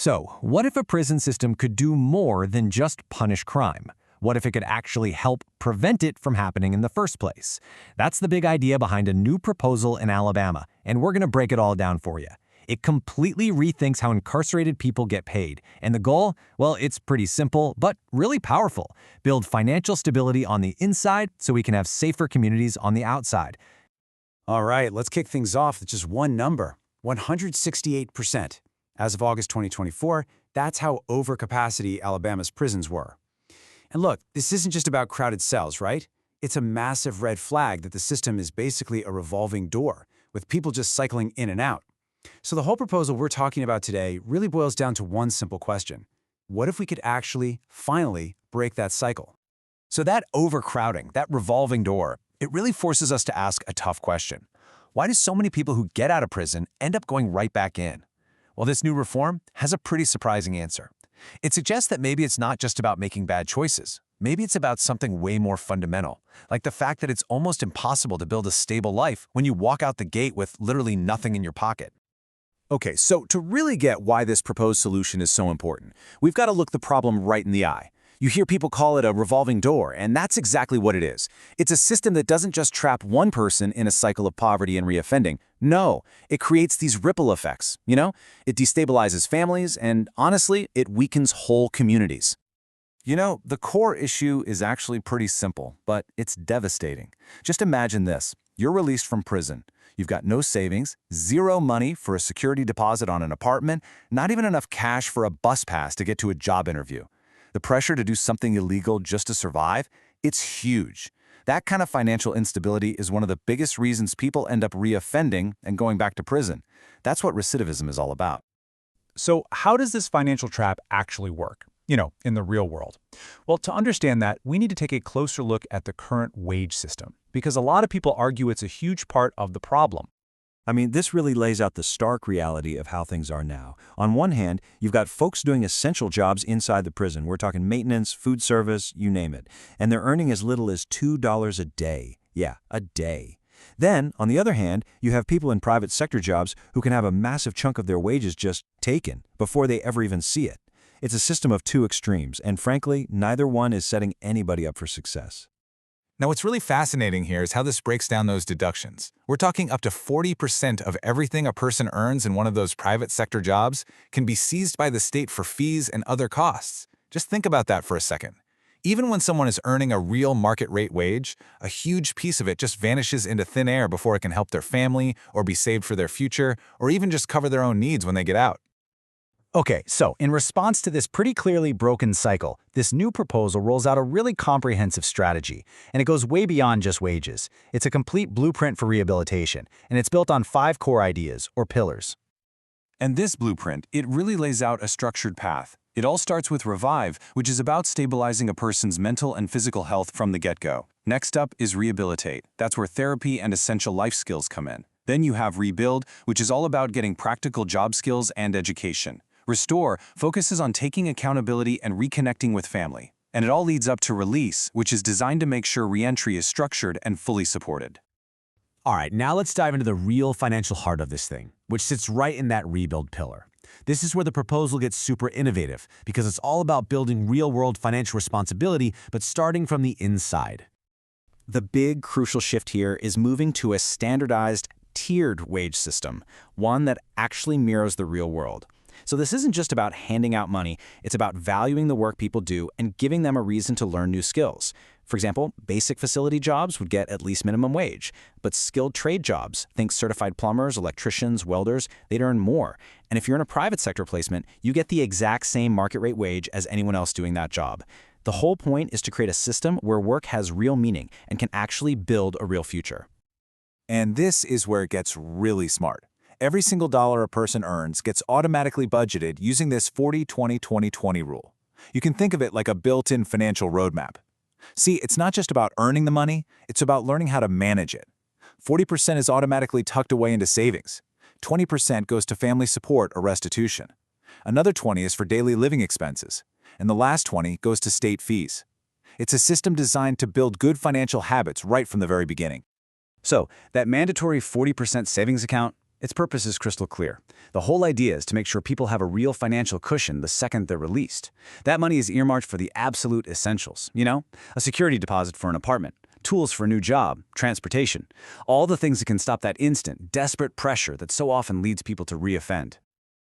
So, what if a prison system could do more than just punish crime? What if it could actually help prevent it from happening in the first place? That's the big idea behind a new proposal in Alabama, and we're going to break it all down for you. It completely rethinks how incarcerated people get paid. And the goal? Well, it's pretty simple, but really powerful. Build financial stability on the inside so we can have safer communities on the outside. All right, let's kick things off with just one number, 168%. As of August 2024, that's how overcapacity Alabama's prisons were. And look, this isn't just about crowded cells, right? It's a massive red flag that the system is basically a revolving door, with people just cycling in and out. So the whole proposal we're talking about today really boils down to one simple question. What if we could actually, finally, break that cycle? So that overcrowding, that revolving door, it really forces us to ask a tough question. Why do so many people who get out of prison end up going right back in? Well, this new reform has a pretty surprising answer. It suggests that maybe it's not just about making bad choices. Maybe it's about something way more fundamental, like the fact that it's almost impossible to build a stable life when you walk out the gate with literally nothing in your pocket. Okay, so to really get why this proposed solution is so important, we've got to look the problem right in the eye. You hear people call it a revolving door, and that's exactly what it is. It's a system that doesn't just trap one person in a cycle of poverty and reoffending. No, it creates these ripple effects, It destabilizes families, and honestly, it weakens whole communities. The core issue is actually pretty simple, but it's devastating. Just imagine this. You're released from prison. You've got no savings, zero money for a security deposit on an apartment, not even enough cash for a bus pass to get to a job interview. The pressure to do something illegal just to survive, it's huge. That kind of financial instability is one of the biggest reasons people end up reoffending and going back to prison. That's what recidivism is all about. So how does this financial trap actually work, in the real world? Well, to understand that, we need to take a closer look at the current wage system, because a lot of people argue it's a huge part of the problem. I mean, this really lays out the stark reality of how things are now. On one hand, you've got folks doing essential jobs inside the prison. We're talking maintenance, food service, you name it. And they're earning as little as $2 a day. Yeah, a day. Then, on the other hand, you have people in private sector jobs who can have a massive chunk of their wages just taken before they ever even see it. It's a system of two extremes, and frankly, neither one is setting anybody up for success. Now, what's really fascinating here is how this breaks down those deductions. We're talking up to 40% of everything a person earns in one of those private sector jobs can be seized by the state for fees and other costs. Just think about that for a second. Even when someone is earning a real market rate wage, a huge piece of it just vanishes into thin air before it can help their family or be saved for their future or even just cover their own needs when they get out. Okay, so in response to this pretty clearly broken cycle, this new proposal rolls out a really comprehensive strategy, and it goes way beyond just wages. It's a complete blueprint for rehabilitation, and it's built on 5 core ideas, or pillars. And this blueprint, it really lays out a structured path. It all starts with Revive, which is about stabilizing a person's mental and physical health from the get-go. Next up is Rehabilitate. That's where therapy and essential life skills come in. Then you have Rebuild, which is all about getting practical job skills and education. Restore focuses on taking accountability and reconnecting with family. And it all leads up to Release, which is designed to make sure reentry is structured and fully supported. All right, now let's dive into the real financial heart of this thing, which sits right in that rebuild pillar. This is where the proposal gets super innovative, because it's all about building real-world financial responsibility, but starting from the inside. The big crucial shift here is moving to a standardized, tiered wage system, one that actually mirrors the real world. So this isn't just about handing out money, it's about valuing the work people do and giving them a reason to learn new skills. For example, basic facility jobs would get at least minimum wage, but skilled trade jobs, think certified plumbers, electricians, welders, they'd earn more. And if you're in a private sector placement, you get the exact same market rate wage as anyone else doing that job. The whole point is to create a system where work has real meaning and can actually build a real future. And this is where it gets really smart. Every single dollar a person earns gets automatically budgeted using this 40-20-20-20 rule. You can think of it like a built-in financial roadmap. See, it's not just about earning the money, it's about learning how to manage it. 40% is automatically tucked away into savings. 20% goes to family support or restitution. Another 20% is for daily living expenses. And the last 20% goes to state fees. It's a system designed to build good financial habits right from the very beginning. So, that mandatory 40% savings account, Its purpose is crystal clear. The whole idea is to make sure people have a real financial cushion the second they're released. That money is earmarked for the absolute essentials, a security deposit for an apartment, tools for a new job, transportation, all the things that can stop that instant, desperate pressure that so often leads people to reoffend.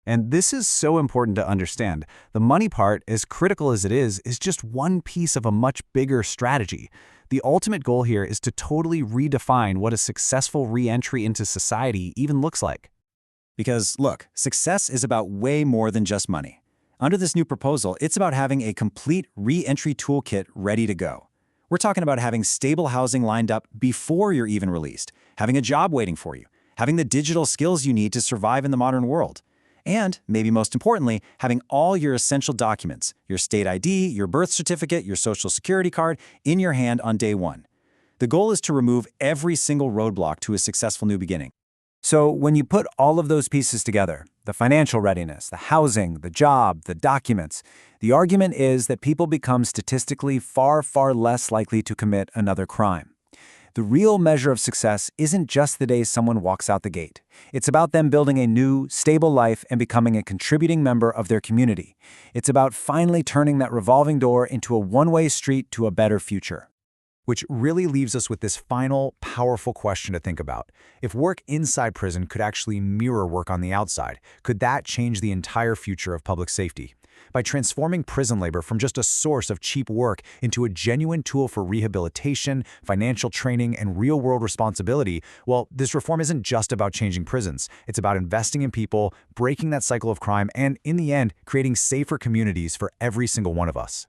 And this is so important to understand. The money part, as critical as it is just one piece of a much bigger strategy. The ultimate goal here is to totally redefine what a successful re-entry into society even looks like. Because, look, success is about way more than just money. Under this new proposal, it's about having a complete re-entry toolkit ready to go. We're talking about having stable housing lined up before you're even released, having a job waiting for you, having the digital skills you need to survive in the modern world, and, maybe most importantly, having all your essential documents, your state ID, your birth certificate, your social security card, in your hand on day one. The goal is to remove every single roadblock to a successful new beginning. So when you put all of those pieces together, the financial readiness, the housing, the job, the documents, the argument is that people become statistically far, far less likely to commit another crime. The real measure of success isn't just the day someone walks out the gate. It's about them building a new, stable life and becoming a contributing member of their community. It's about finally turning that revolving door into a one-way street to a better future. Which really leaves us with this final, powerful question to think about. If work inside prison could actually mirror work on the outside, could that change the entire future of public safety? By transforming prison labor from just a source of cheap work into a genuine tool for rehabilitation, financial training, and real-world responsibility, well, this reform isn't just about changing prisons. It's about investing in people, breaking that cycle of crime, and, in the end, creating safer communities for every single one of us.